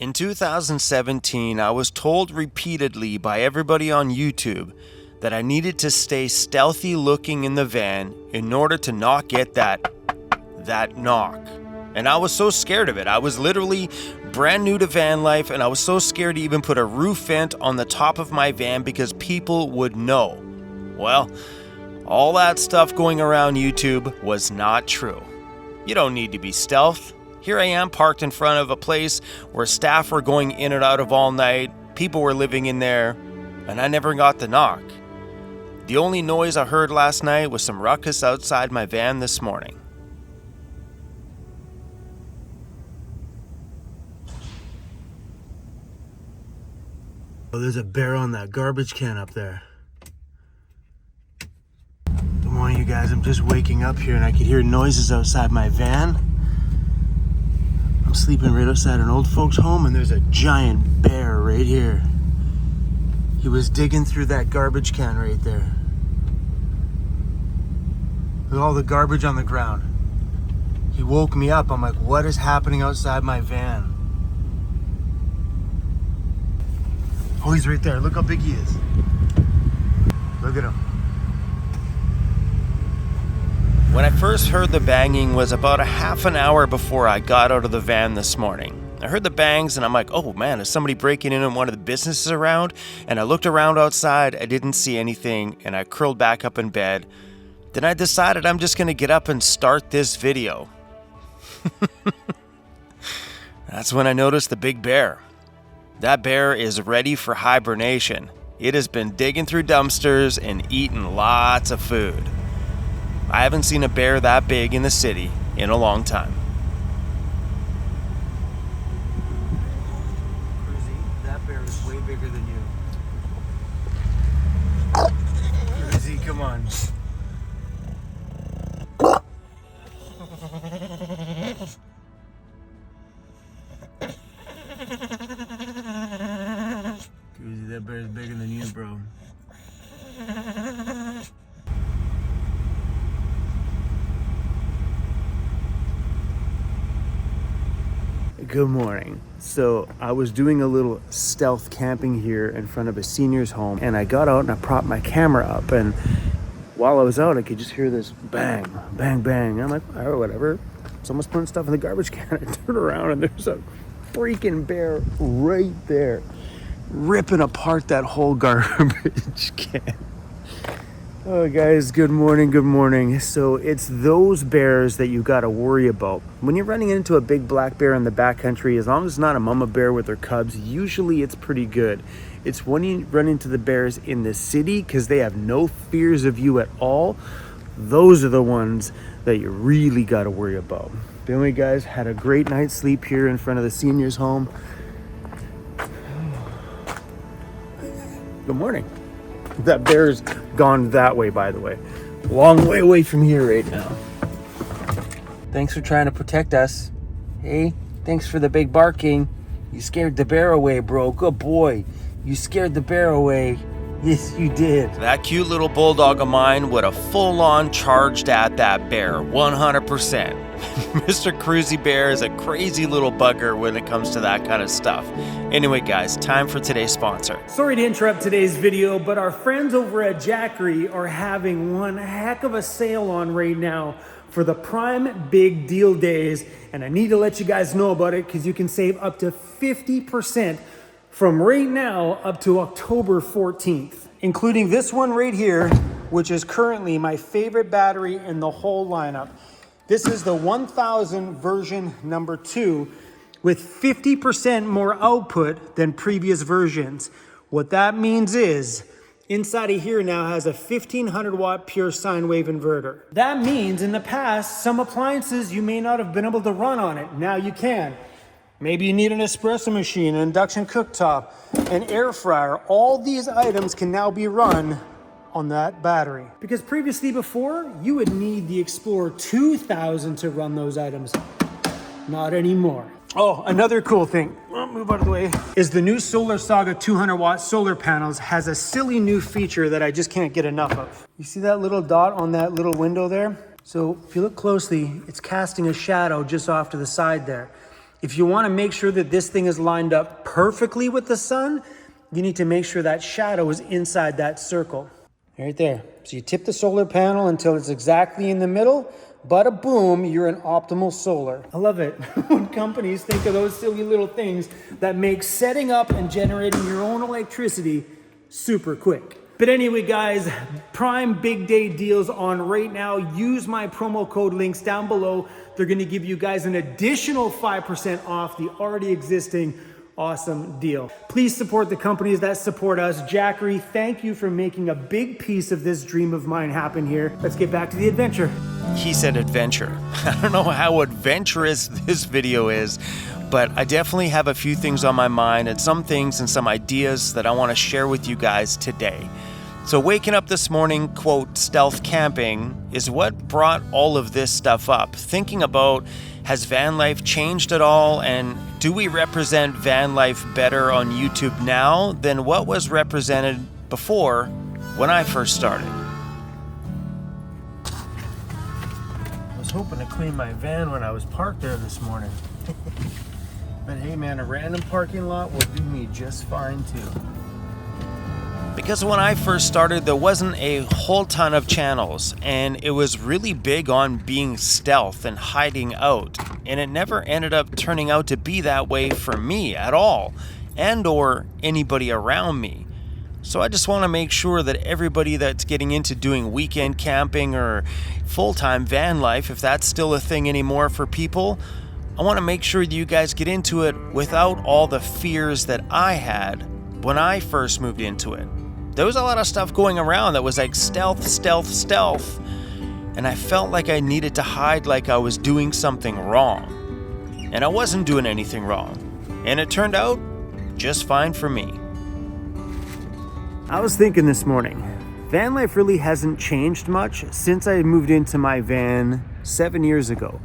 In 2017, I was told repeatedly by everybody on YouTube that I needed to stay stealthy looking in the van in order to not get that knock. And I was so scared of it. I was literally brand new to van life, and I was so scared to even put a roof vent on the top of my van because people would know. Well, all that stuff going around YouTube was not true. You don't need to be stealth. Here I am parked in front of a place where staff were going in and out of all night, people were living in there, and I never got the knock. The only noise I heard last night was some ruckus outside my van this morning. Oh, there's a bear on that garbage can up there. Good morning, you guys. I'm just waking up here and I could hear noises outside my van. I'm sleeping right outside an old folks home and there's a giant bear right here. He was digging through that garbage can right there. With all the garbage on the ground. He woke me up. I'm like, what is happening outside my van? Oh, he's right there. Look how big he is. Look at him. When I first heard the banging was about a half an hour before I got out of the van this morning. I heard the bangs and I'm like, oh man, is somebody breaking in one of the businesses around? And I looked around outside, I didn't see anything, and I curled back up in bed. Then I decided I'm just gonna get up and start this video. That's when I noticed the big bear. That bear is ready for hibernation. It has been digging through dumpsters and eating lots of food. I haven't seen a bear that big in the city in a long time. Cruzy, that bear is way bigger than you. Cruzy, come on. Cruzy, that bear is bigger than you, bro. Good morning. So I was doing a little stealth camping here in front of a senior's home, and I got out and I propped my camera up, and while I was out I could just hear this bang, bang, bang. I'm like, all right, whatever. Someone's putting stuff in the garbage can. I turn around and there's a freaking bear right there ripping apart that whole garbage can. Oh guys, good morning, good morning. So it's those bears that you gotta worry about. When you're running into a big black bear in the backcountry, as long as it's not a mama bear with her cubs, usually it's pretty good. It's when you run into the bears in the city, because they have no fears of you at all, those are the ones that you really gotta worry about. But anyway guys, had a great night's sleep here in front of the senior's home. Good morning. That bear's gone that way, by the way. Long way away from here right now. Thanks for trying to protect us. Hey, thanks for the big barking. You scared the bear away, bro. Good boy. You scared the bear away. Yes, you did. That cute little bulldog of mine would have full-on charged at that bear, 100%. Mr. Cruzy Bear is a crazy little bugger when it comes to that kind of stuff. Anyway, guys, time for today's sponsor. Sorry to interrupt today's video, but our friends over at Jackery are having one heck of a sale on right now for the Prime Big Deal Days, and I need to let you guys know about it because you can save up to 50% from right now up to October 14th, including this one right here, which is currently my favorite battery in the whole lineup. This is the 1000 version number 2 with 50% more output than previous versions. What that means is inside of here now has a 1500 watt pure sine wave inverter. That means in the past, some appliances you may not have been able to run on it. Now you can. Maybe you need an espresso machine, an induction cooktop, an air fryer. All these items can now be run on that battery. Because previously before, you would need the Explorer 2000 to run those items. Not anymore. Oh, another cool thing, move out of the way, is the new Solar Saga 200 watt solar panels has a silly new feature that I just can't get enough of. You see that little dot on that little window there? So if you look closely, it's casting a shadow just off to the side there. If you want to make sure that this thing is lined up perfectly with the sun, you need to make sure that shadow is inside that circle. Right there. So you tip the solar panel until it's exactly in the middle. Bada boom, you're in optimal solar. I love it when companies think of those silly little things that make setting up and generating your own electricity super quick. But anyway, guys, Prime Big Day deals on right now. Use my promo code links down below. They're going to give you guys an additional 5% off the already existing awesome deal. Please support the companies that support us. Jackery, thank you for making a big piece of this dream of mine happen here. Let's get back to the adventure. He said adventure. I don't know how adventurous this video is, but I definitely have a few things on my mind and some things and some ideas that I want to share with you guys today. So waking up this morning, quote, stealth camping, is what brought all of this stuff up. Thinking about, has van life changed at all? And do we represent van life better on YouTube now than what was represented before when I first started? I was hoping to clean my van when I was parked there this morning. But hey man, a random parking lot will do me just fine too. Because when I first started, there wasn't a whole ton of channels, and it was really big on being stealth and hiding out, and it never ended up turning out to be that way for me at all, and or anybody around me. So I just want to make sure that everybody that's getting into doing weekend camping or full-time van life, if that's still a thing anymore for people, I want to make sure that you guys get into it without all the fears that I had when I first moved into it. There was a lot of stuff going around that was like stealth, stealth, stealth. And I felt like I needed to hide like I was doing something wrong. And I wasn't doing anything wrong. And it turned out just fine for me. I was thinking this morning, van life really hasn't changed much since I moved into my van 7 years ago.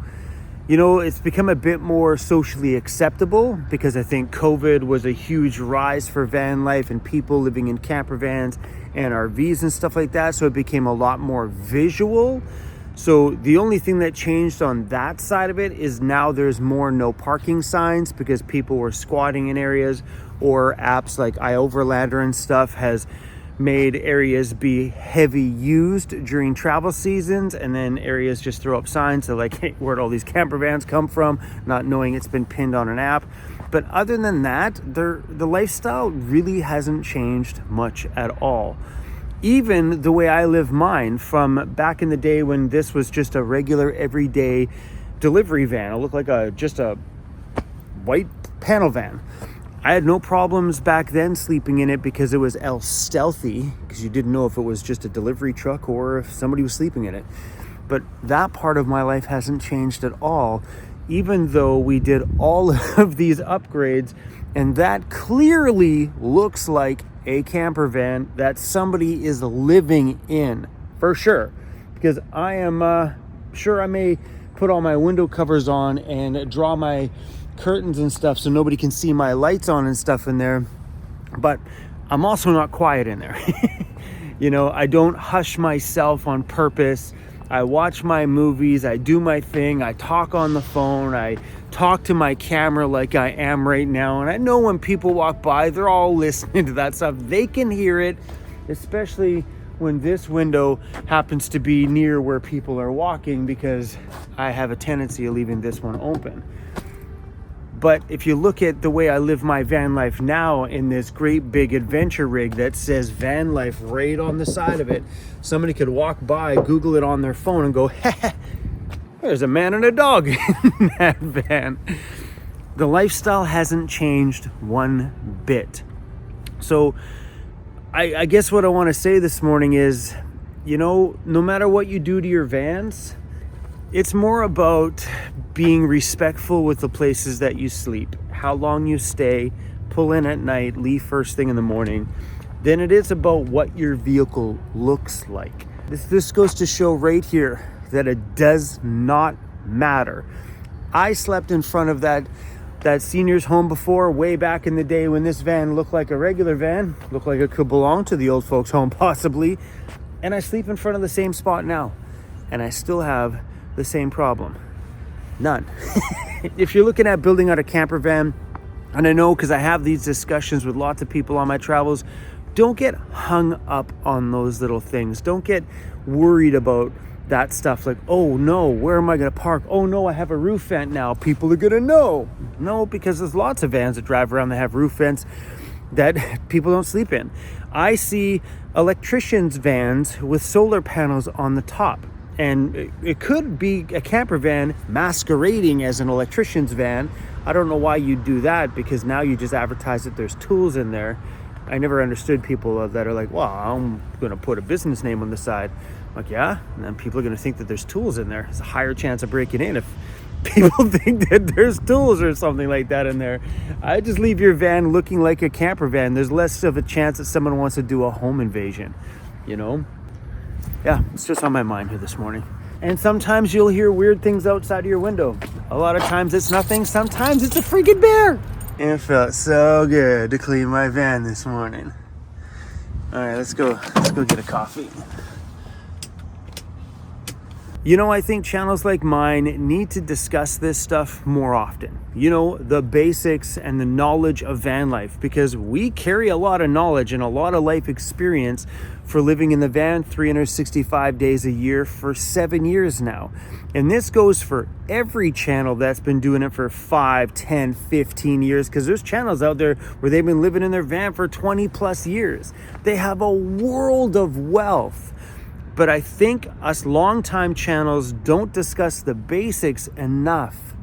You know, it's become a bit more socially acceptable because I think COVID was a huge rise for van life and people living in camper vans and RVs and stuff like that. So it became a lot more visual. So the only thing that changed on that side of it is now there's more no parking signs because people were squatting in areas, or apps like iOverlander and stuff has made areas be heavy used during travel seasons, and then areas just throw up signs so like, hey, where'd all these camper vans come from, not knowing it's been pinned on an app. But other than that, the lifestyle really hasn't changed much at all. Even the way I live mine from back in the day when this was just a regular everyday delivery van. It looked like just a white panel van. I had no problems back then sleeping in it because it was stealthy, because you didn't know if it was just a delivery truck or if somebody was sleeping in it. But that part of my life hasn't changed at all, even though we did all of these upgrades, and that clearly looks like a camper van that somebody is living in, for sure. Because I am sure I may put all my window covers on and draw my curtains and stuff so nobody can see my lights on and stuff in there, but I'm also not quiet in there. You know, I don't hush myself on purpose. I watch my movies, I do my thing, I talk on the phone, I talk to my camera like I am right now, and I know when people walk by, they're all listening to that stuff. They can hear it, especially when this window happens to be near where people are walking, because I have a tendency of leaving this one open. But if you look at the way I live my van life now in this great big adventure rig that says van life right on the side of it, somebody could walk by, Google it on their phone and go, there's a man and a dog in that van. The lifestyle hasn't changed one bit. So I guess what I want to say this morning is, you know, no matter what you do to your vans, it's more about being respectful with the places that you sleep, how long you stay, pull in at night, leave first thing in the morning, than it is about what your vehicle looks like. This goes to show right here that it does not matter. I slept in front of that senior's home before, way back in the day when this van looked like a regular van, looked like it could belong to the old folks' home possibly, and I sleep in front of the same spot now, and I still have the same problem. None. If you're looking at building out a camper van, and I know because I have these discussions with lots of people on my travels, don't get hung up on those little things. Don't get worried about that stuff like, oh no, where am I going to park? Oh no, I have a roof vent now. People are going to know. No, because there's lots of vans that drive around that have roof vents that people don't sleep in. I see electricians' vans with solar panels on the top. And it could be a camper van masquerading as an electrician's van. I don't know why you do that, because now you just advertise that there's tools in there. I never understood people that are like, well, I'm going to put a business name on the side. I'm like, yeah? And then people are going to think that there's tools in there. There's a higher chance of breaking in if people think that there's tools or something like that in there. I just leave your van looking like a camper van. There's less of a chance that someone wants to do a home invasion, you know? Yeah, it's just on my mind here this morning. And sometimes you'll hear weird things outside of your window. A lot of times it's nothing. Sometimes it's a freaking bear. It felt so good to clean my van this morning. All right, let's go get a coffee. You know, I think channels like mine need to discuss this stuff more often. You know, the basics and the knowledge of van life, because we carry a lot of knowledge and a lot of life experience for living in the van 365 days a year for 7 years now. And this goes for every channel that's been doing it for 5, 10, 15 years, because there's channels out there where they've been living in their van for 20 plus years. They have a world of wealth. But I think us longtime channels don't discuss the basics enough,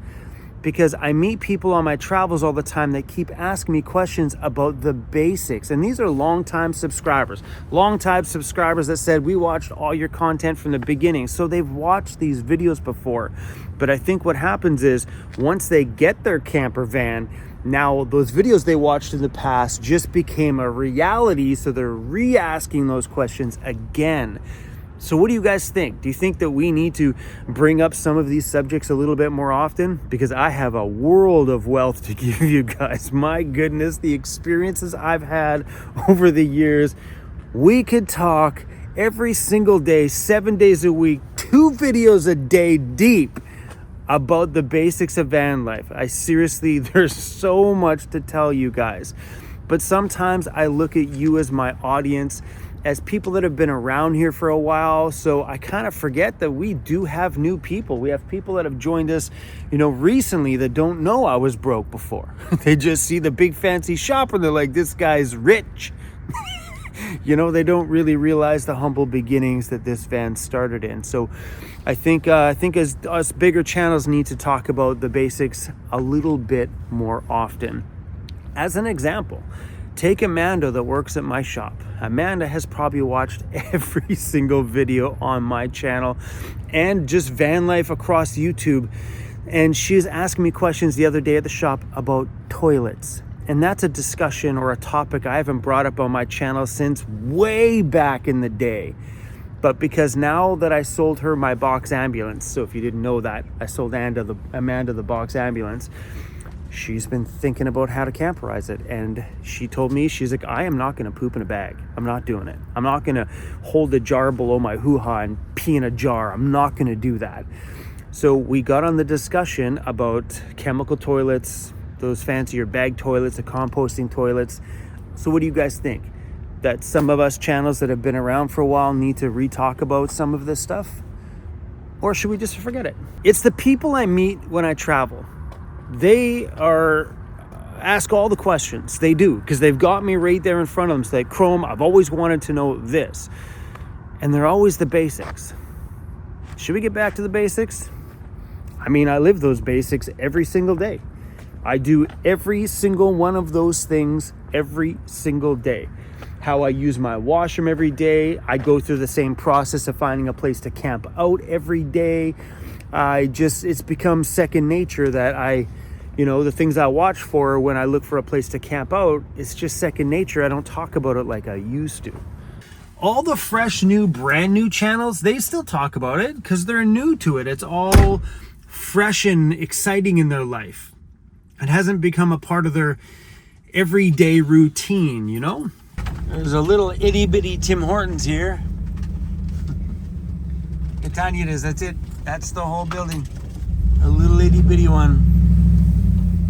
because I meet people on my travels all the time that keep asking me questions about the basics. And these are longtime subscribers that said, we watched all your content from the beginning. So they've watched these videos before. But I think what happens is once they get their camper van, now those videos they watched in the past just became a reality. So they're re-asking those questions again. So what do you guys think? Do you think that we need to bring up some of these subjects a little bit more often? Because I have a world of wealth to give you guys. My goodness, the experiences I've had over the years. We could talk every single day, 7 days a week, 2 videos a day deep about the basics of van life. I seriously, there's so much to tell you guys. But sometimes I look at you as my audience, as people that have been around here for a while. So I kind of forget that we do have new people. We have people that have joined us, you know, recently that don't know I was broke before. They just see the big fancy shop and they're like, this guy's rich. You know, they don't really realize the humble beginnings that this van started in. So I think as us bigger channels need to talk about the basics a little bit more often. As an example, take Amanda that works at my shop. Amanda has probably watched every single video on my channel and just van life across YouTube. And she's asking me questions the other day at the shop about toilets. And that's a discussion or a topic I haven't brought up on my channel since way back in the day. But because now that I sold her my box ambulance, so if you didn't know that, I sold Amanda the box ambulance, she's been thinking about how to camperize it. And she told me, she's like, I am not going to poop in a bag. I'm not doing it. I'm not going to hold a jar below my hoo-ha and pee in a jar. I'm not going to do that. So we got on the discussion about chemical toilets, those fancier bag toilets, the composting toilets. So what do you guys think? That some of us channels that have been around for a while need to re-talk about some of this stuff? Or should we just forget it? It's the people I meet when I travel. They ask all the questions. They do, because they've got me right there in front of them. Say, Chrome, I've always wanted to know this. And they're always the basics. Should we get back to the basics? I mean, I live those basics every single day. I do every single one of those things every single day. How I use my washroom every day. I go through the same process of finding a place to camp out every day. It's become second nature that the things I watch for when I look for a place to camp out, it's just second nature. I don't talk about it like I used to. All the fresh new, brand new channels, they still talk about it because they're new to it. It's all fresh and exciting in their life. It hasn't become a part of their everyday routine, you know? There's a little itty bitty Tim Hortons here. How tiny it is, that's it. That's the whole building. a little itty bitty one,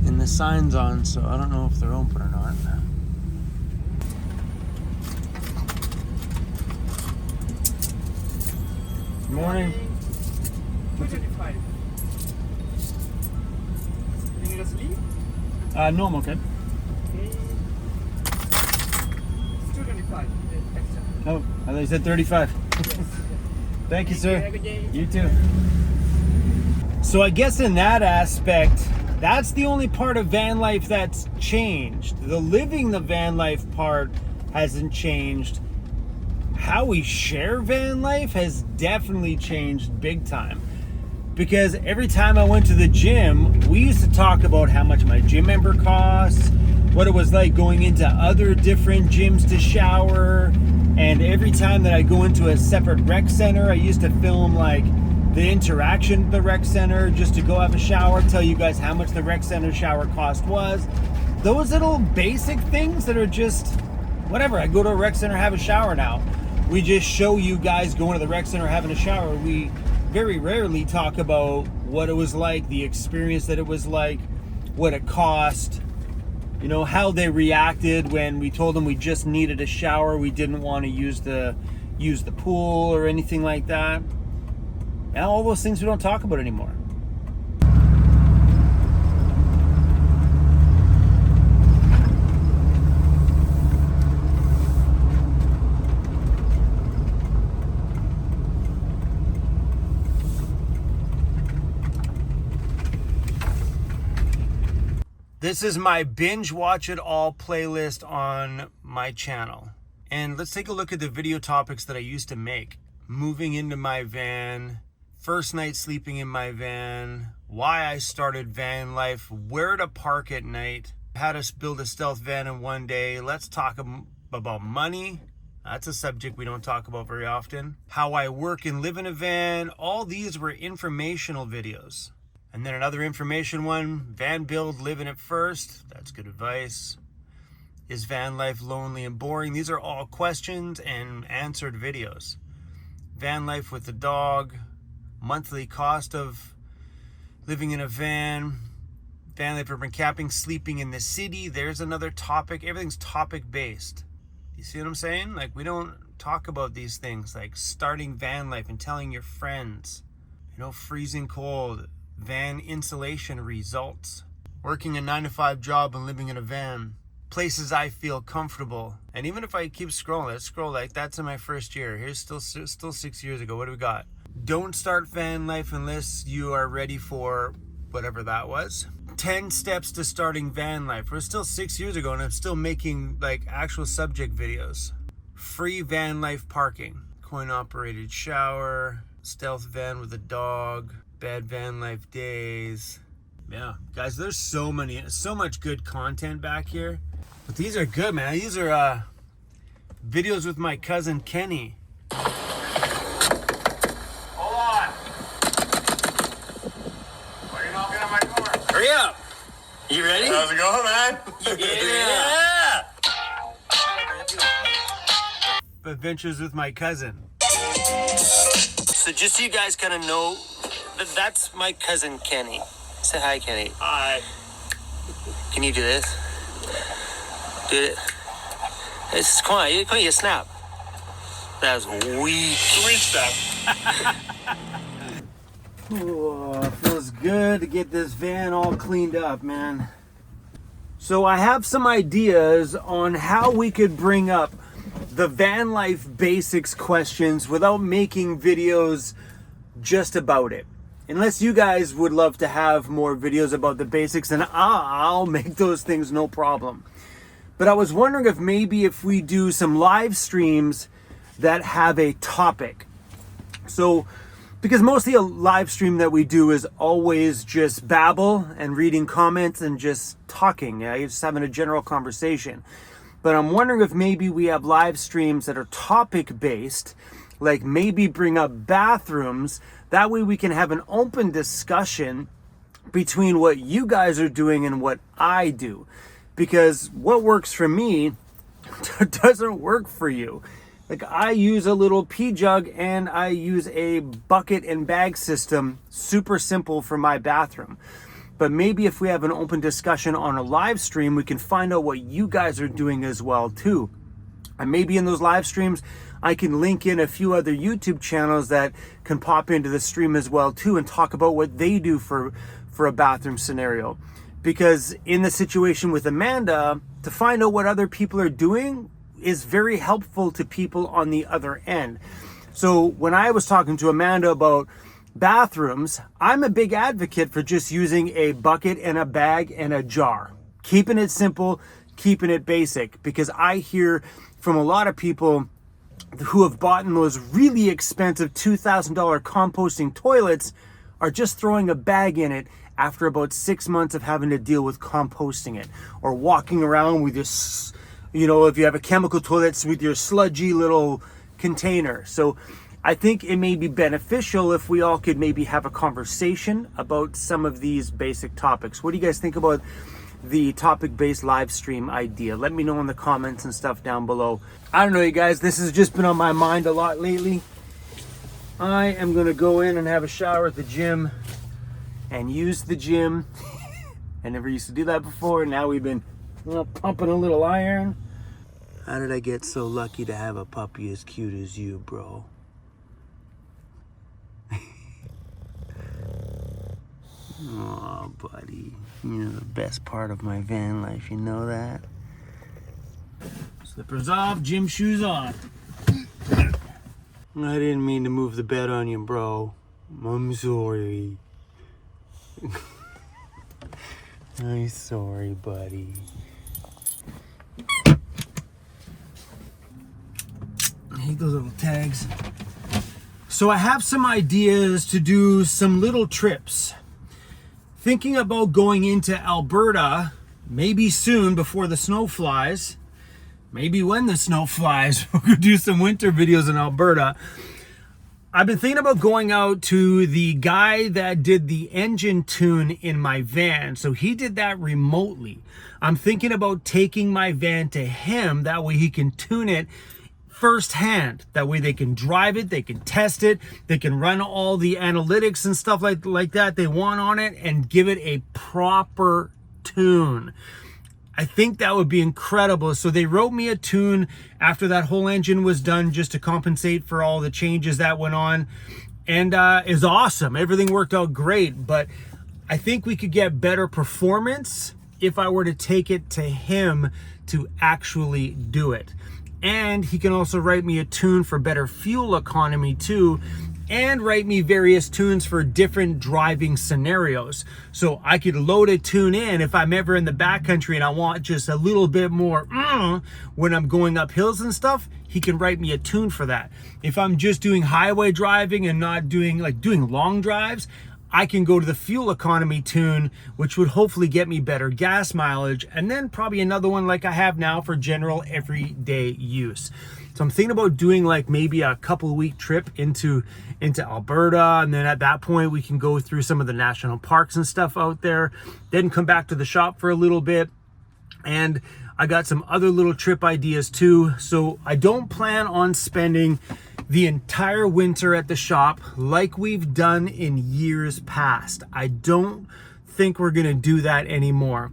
and the sign's on, so I don't know if they're open or not. Good morning. 225. You need a sleep? No, I'm okay. Okay. 225. Extra. Oh, I thought you said 35. Thank you, sir. Have a good day. You too. So I guess in that aspect, that's the only part of van life that's changed. The living the van life part hasn't changed. How we share van life has definitely changed big time. Because every time I went to the gym, we used to talk about how much my gym member costs, what it was like going into other different gyms to shower. And every time that I go into a separate rec center, I used to film like the interaction at the rec center just to go have a shower, tell you guys how much the rec center shower cost was. Those little basic things that are just whatever. I go to a rec center, have a shower now. We just show you guys going to the rec center, having a shower. We very rarely talk about what it was like, the experience that it was like, what it cost, you know, how they reacted when we told them we just needed a shower, we didn't want to use the pool or anything like that. Now all those things we don't talk about anymore. This is my binge watch it all playlist on my channel. And let's take a look at the video topics that I used to make. Moving into my van, first night sleeping in my van, why I started van life, where to park at night, how to build a stealth van in one day. Let's talk about money. That's a subject we don't talk about very often. How I work and live in a van. All these were informational videos. And then another information one, van build, living it first. That's good advice. Is van life lonely and boring? These are all questions and answered videos. Van life with the dog, monthly cost of living in a van, van life urban camping, sleeping in the city. There's another topic. Everything's topic based. You see what I'm saying? Like, we don't talk about these things like starting van life and telling your friends, you know, freezing cold, van insulation results, working a 9-to-5 job and living in a van, places I feel comfortable. And even if I keep scrolling, let's scroll, like that's in my first year. Here's still 6 years ago. What do we got? Don't start van life unless you are ready for whatever that was. 10 steps to starting van life. We're still 6 years ago and I'm still making like actual subject videos. Free van life parking, coin operated shower, stealth van with a dog, bad van life days. Yeah, guys, there's so much good content back here. But these are good, man. These are videos with my cousin Kenny. Hold on. Why are you knocking on my door? Hurry up. You ready? How's it going, man? Yeah. Adventures with my cousin. So just so you guys kind of know, that's my cousin Kenny. Say hi, Kenny. Hi. Can you do this? Do it. Come on, you snap. That was weak. Sweet stuff. Oh, feels good to get this van all cleaned up, man. So I have some ideas on how we could bring up the van life basics questions without making videos just about it. Unless you guys would love to have more videos about the basics, then I'll make those things no problem. But I was wondering if maybe if we do some live streams that have a topic. So, because mostly a live stream that we do is always just babble and reading comments and just talking, just having a general conversation. But I'm wondering if maybe we have live streams that are topic based, like maybe bring up bathrooms. That way we can have an open discussion between what you guys are doing and what I do. Because what works for me doesn't work for you. Like I use a little pee jug and I use a bucket and bag system, super simple for my bathroom. But maybe if we have an open discussion on a live stream, we can find out what you guys are doing as well too. And maybe in those live streams, I can link in a few other YouTube channels that can pop into the stream as well too and talk about what they do for a bathroom scenario. Because in the situation with Amanda, to find out what other people are doing is very helpful to people on the other end. So when I was talking to Amanda about bathrooms, I'm a big advocate for just using a bucket and a bag and a jar. Keeping it simple, keeping it basic. Because I hear from a lot of people who have bought those really expensive $2,000 composting toilets are just throwing a bag in it after about 6 months of having to deal with composting it. Or walking around with this, you know, if you have a chemical toilet with your sludgy little container. So I think it may be beneficial if we all could maybe have a conversation about some of these basic topics. What do you guys think about the topic-based live stream idea? Let me know in the comments and stuff down below. I don't know, you guys, this has just been on my mind a lot lately. I am gonna go in and have a shower at the gym and use the gym. I never used to do that before. Now we've been pumping a little iron. How did I get so lucky to have a puppy as cute as you, bro? Oh, buddy, you're the best part of my van life, you know that? Slippers off, gym shoes on. I didn't mean to move the bed on you, bro. I'm sorry. I'm sorry, buddy. I hate those little tags. So I have some ideas to do some little trips. Thinking about going into Alberta, maybe soon before the snow flies. Maybe when the snow flies, we'll go do some winter videos in Alberta. I've been thinking about going out to the guy that did the engine tune in my van. So he did that remotely. I'm thinking about taking my van to him. That way he can tune it firsthand. That way they can drive it, they can test it, they can run all the analytics and stuff like that they want on it and give it a proper tune. I think that would be incredible. So they wrote me a tune after that whole engine was done just to compensate for all the changes that went on. And is awesome. Everything worked out great. But I think we could get better performance if I were to take it to him to actually do it. And he can also write me a tune for better fuel economy too, and write me various tunes for different driving scenarios. So I could load a tune in if I'm ever in the backcountry and I want just a little bit more when I'm going up hills and stuff, he can write me a tune for that. If I'm just doing highway driving and not doing long drives, I can go to the fuel economy tune, which would hopefully get me better gas mileage, and then probably another one like I have now for general everyday use. So I'm thinking about doing like maybe a couple-week trip into Alberta, and then at that point we can go through some of the national parks and stuff out there, then come back to the shop for a little bit. And I got some other little trip ideas too. So I don't plan on spending the entire winter at the shop like we've done in years past. I don't think we're gonna do that anymore.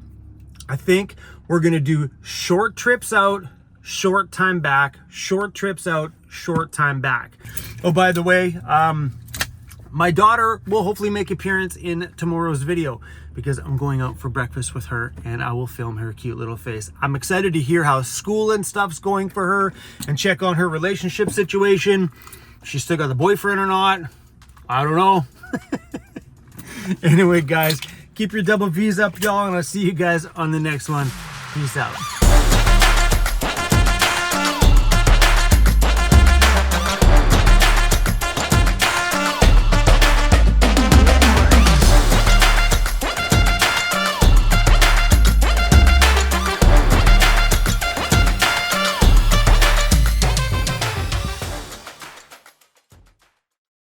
I think we're gonna do short trips out, short time back, short trips out, short time back. Oh, by the way, my daughter will hopefully make an appearance in tomorrow's video because I'm going out for breakfast with her and I will film her cute little face. I'm excited to hear how school and stuff's going for her and check on her relationship situation. She's still got the boyfriend or not. I don't know. Anyway, guys, keep your double V's up, y'all, and I'll see you guys on the next one. Peace out.